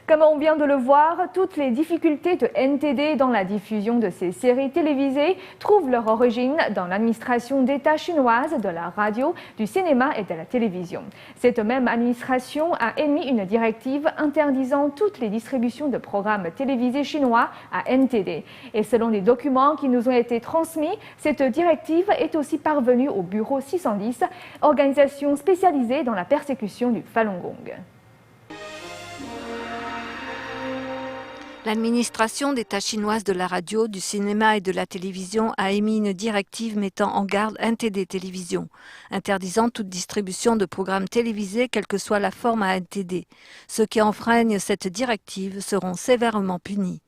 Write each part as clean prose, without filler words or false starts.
Comme on vient de le voir, toutes les difficultés de NTD dans la diffusion de ces séries télévisées trouvent leur origine dans l'administration d'État chinoise de la radio, du cinéma et de la télévision. Cette même administration a émis une directive interdisant toutes les distributions de programmes télévisés chinois à NTD. Et selon les documents qui nous ont été transmis, cette directive est aussi parvenue au bureau 610, organisation spécialisée dans la persécution du Falun Gong. L'administration d'État chinoise de la radio, du cinéma et de la télévision a émis une directive mettant en garde NTD Télévision, interdisant toute distribution de programmes télévisés, quelle que soit la forme à NTD. Ceux qui enfreignent cette directive seront sévèrement punis.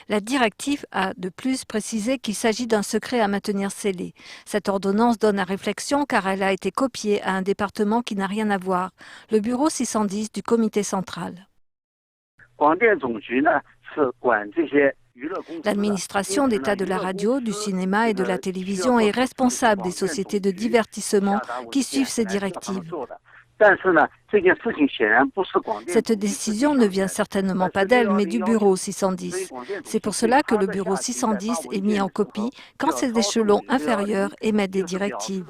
La directive a de plus précisé qu'il s'agit d'un secret à maintenir scellé. Cette ordonnance donne à réflexion car elle a été copiée à un département qui n'a rien à voir, le bureau 610 du comité central. L'administration d'État de la radio, du cinéma et de la télévision est responsable des sociétés de divertissement qui suivent ces directives. Cette décision ne vient certainement pas d'elle, mais du bureau 610. C'est pour cela que le bureau 610 est mis en copie quand ces échelons inférieurs émettent des directives.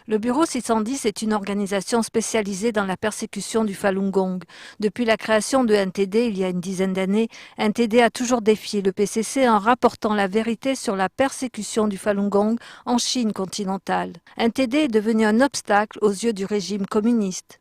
Le bureau 610 est une organisation spécialisée dans la persécution du Falun Gong. Depuis la création de NTD il y a une dizaine d'années, NTD a toujours défié le PCC en rapportant la vérité sur la persécution du Falun Gong en Chine continentale. NTD est devenu un obstacle aux yeux du régime communiste.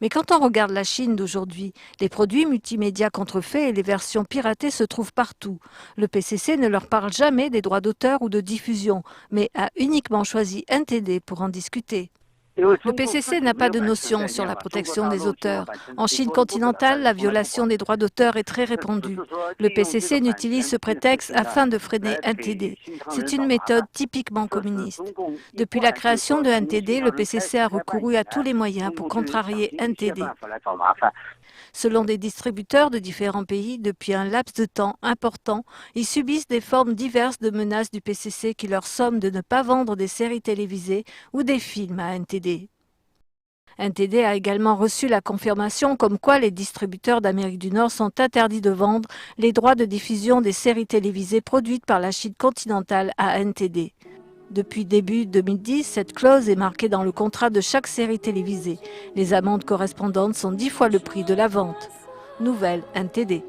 Mais quand on regarde la Chine d'aujourd'hui, les produits multimédia contrefaits et les versions piratées se trouvent partout. Le PCC ne leur parle jamais des droits d'auteur ou de diffusion, mais a uniquement choisi NTD pour en discuter. Le PCC n'a pas de notion sur la protection des auteurs. En Chine continentale, la violation des droits d'auteur est très répandue. Le PCC n'utilise ce prétexte afin de freiner NTD. C'est une méthode typiquement communiste. Depuis la création de NTD, le PCC a recouru à tous les moyens pour contrarier NTD. Selon des distributeurs de différents pays, depuis un laps de temps important, ils subissent des formes diverses de menaces du PCC qui leur somment de ne pas vendre des séries télévisées ou des films à NTD. NTD a également reçu la confirmation comme quoi les distributeurs d'Amérique du Nord sont interdits de vendre les droits de diffusion des séries télévisées produites par la Chine continentale à NTD. Depuis début 2010, cette clause est marquée dans le contrat de chaque série télévisée. Les amendes correspondantes sont 10 fois le prix de la vente. Nouvelle NTD.